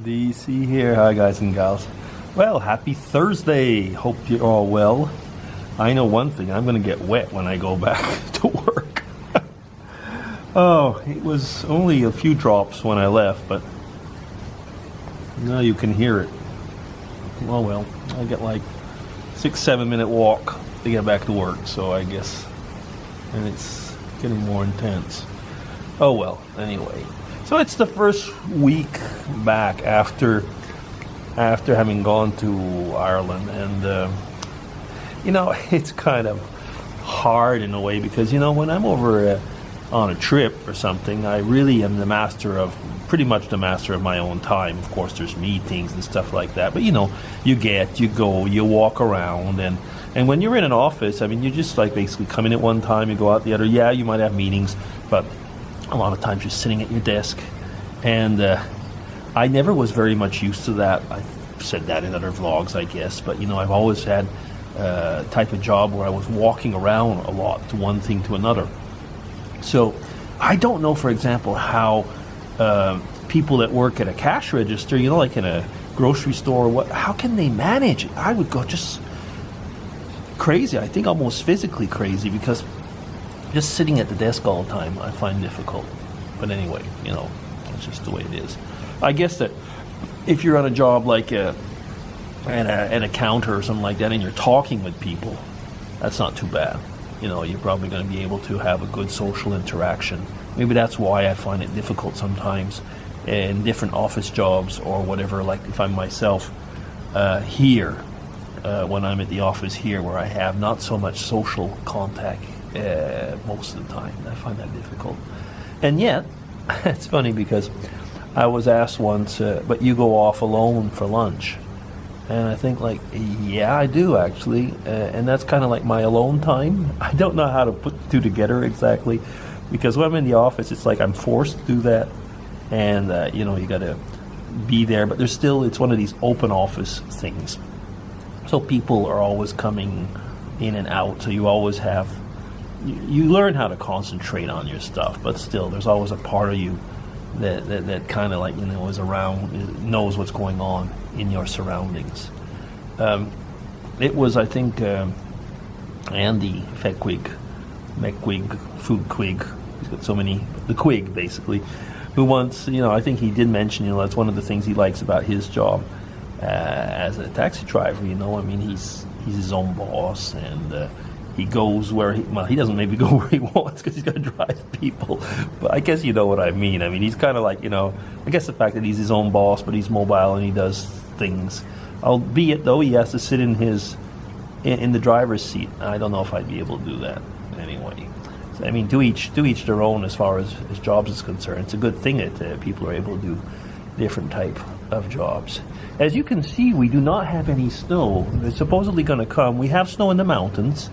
DC here. Hi, guys and gals. Well, happy Thursday. Hope you're all well. I know one thing. I'm going to get wet when I go back to work. Oh, it was only a few drops when I left, but now you can hear it. Oh well, I get like 6-7 minute walk to get back to work, so I guess, and it's getting more intense. Oh well, anyway. So it's the first week back after having gone to Ireland, and it's kind of hard in a way because when I'm over on a trip or something, I really am pretty much the master of my own time. Of course, there's meetings and stuff like that, but you go, you walk around, and when you're in an office, I mean, you just like basically come in at one time, you go out the other. Yeah, you might have meetings, but a lot of times you're sitting at your desk, and I never was very much used to that. I've said that in other vlogs, I guess, but I've always had a type of job where I was walking around a lot to one thing to another. So I don't know, for example, how people that work at a cash register, like in a grocery store, how can they manage it? I would go just crazy. I think almost physically crazy, because just sitting at the desk all the time, I find difficult. But anyway, it's just the way it is. I guess that if you're on a job like at a counter or something like that, and you're talking with people, that's not too bad. You're probably going to be able to have a good social interaction. Maybe that's why I find it difficult sometimes in different office jobs or whatever. Like if I'm myself here, when I'm at the office here, where I have not so much social contact most of the time, I find that difficult. And yet, it's funny because I was asked once, but you go off alone for lunch? And I think yeah, I do actually. And that's kind of like my alone time. I don't know how to put the two together exactly, because when I'm in the office, it's like I'm forced to do that. And, you got to be there. But it's one of these open office things. So people are always coming in and out. So you always have, you learn how to concentrate on your stuff. But still, there's always a part of you that kind of is around, knows what's going on in your surroundings. It was, I think, Andy Fequig, Food he's got so many, the Quig basically, who once, I think he did mention, that's one of the things he likes about his job as a taxi driver. I mean, he's his own boss, and he goes where he doesn't maybe go where he wants because he's got to drive people. But I guess you know what I mean. I mean, he's kind of like, I guess the fact that he's his own boss, but he's mobile and he does things. Albeit, though, he has to sit in the driver's seat. I don't know if I'd be able to do that anyway. So, I mean, to each their own as far as jobs is concerned. It's a good thing that people are able to do different type of jobs. As you can see, we do not have any snow. It's supposedly going to come. We have snow in the mountains.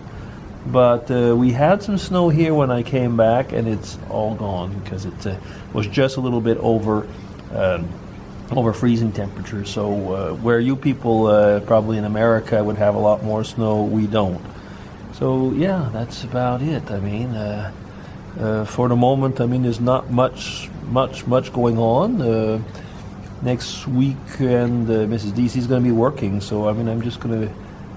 But we had some snow here when I came back, and it's all gone because it was just a little bit over freezing temperature. So where you people probably in America would have a lot more snow, we don't. So yeah, that's about it. I mean, for the moment, I mean, there's not much going on. Next week, and Mrs. DC is going to be working, so I mean, I'm just going to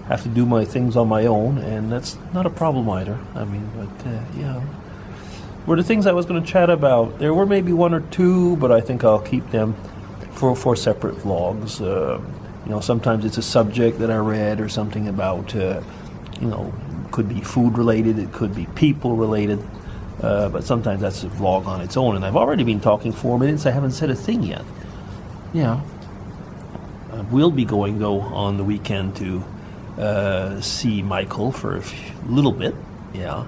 have to do my things on my own, and that's not a problem either. I mean, but were the things I was going to chat about. There were maybe one or two, but I think I'll keep them for separate vlogs. Sometimes it's a subject that I read or something about, could be food related, it could be people related, but sometimes that's a vlog on its own. And I've already been talking 4 minutes, I haven't said a thing yet. Yeah. We'll be going, though, on the weekend to see Michael for a little bit. Yeah.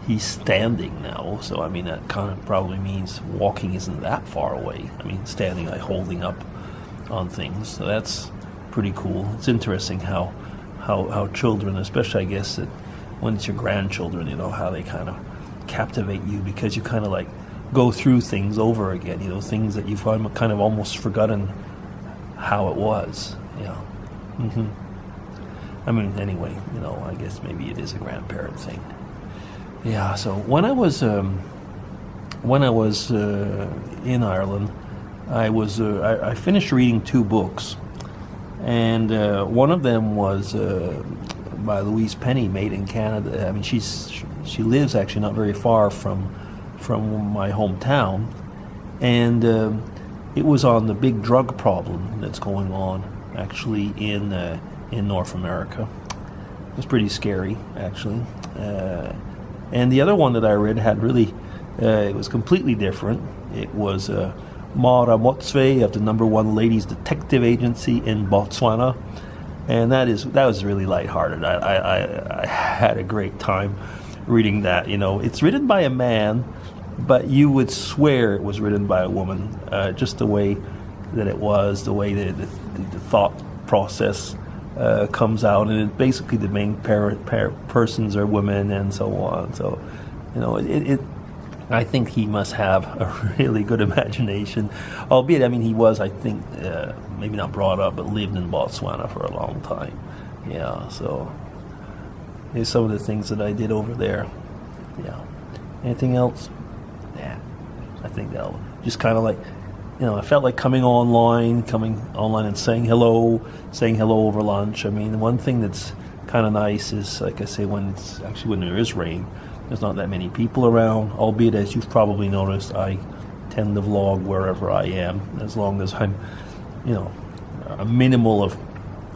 He's standing now, so I mean that kind of probably means walking isn't that far away. I mean, standing, like holding up on things, so that's pretty cool. It's interesting how children, especially I guess that when it's your grandchildren, how they kind of captivate you, because you kind of like go through things over again. Things that you've kind of almost forgotten how it was. Yeah. I mean, anyway, I guess maybe it is a grandparent thing. Yeah. So when I was in Ireland, I finished reading 2 books, and one of them was by Louise Penny, made in Canada. I mean, she lives actually not very far from my hometown, and it was on the big drug problem that's going on actually in North America. It was pretty scary, actually. And the other one that I read had really, it was completely different. It was Mara Motsve of the #1 Ladies Detective Agency in Botswana, and that was really lighthearted. I had a great time reading that. You know, it's written by a man, but you would swear it was written by a woman. Just the way that it was, the way that the thought process comes out, and it, basically the main persons are women and so on. So, you know, I think he must have a really good imagination, albeit, I mean, he was, I think, maybe not brought up, but lived in Botswana for a long time. Yeah, so here's some of the things that I did over there. Yeah. Anything else? Yeah, I think that'll just kind of like, you know, I felt like coming online and saying hello over lunch. I mean, one thing that's kind of nice is, like I say, when there is rain, there's not that many people around, albeit, as you've probably noticed, I tend to vlog wherever I am, as long as I'm, you know,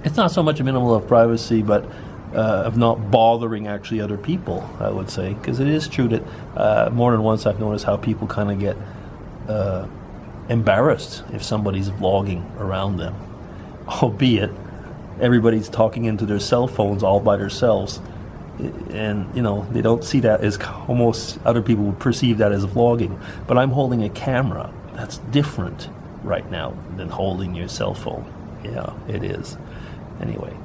it's not so much a minimal of privacy, but of not bothering actually other people, I would say, because it is true that more than once I've noticed how people kind of get embarrassed if somebody's vlogging around them, albeit everybody's talking into their cell phones all by themselves, and you know, they don't see that as, almost other people would perceive that as vlogging, but I'm holding a camera. That's different right now than holding your cell phone. Yeah, it is. Anyway,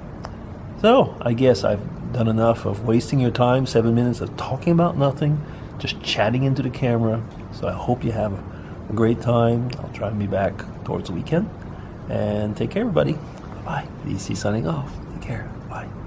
so I guess I've done enough of wasting your time. 7 minutes of talking about nothing, just chatting into the camera. So I hope you have a great time. I'll try and be back towards the weekend, and take care, everybody. Bye. DC signing off. Take care. Bye.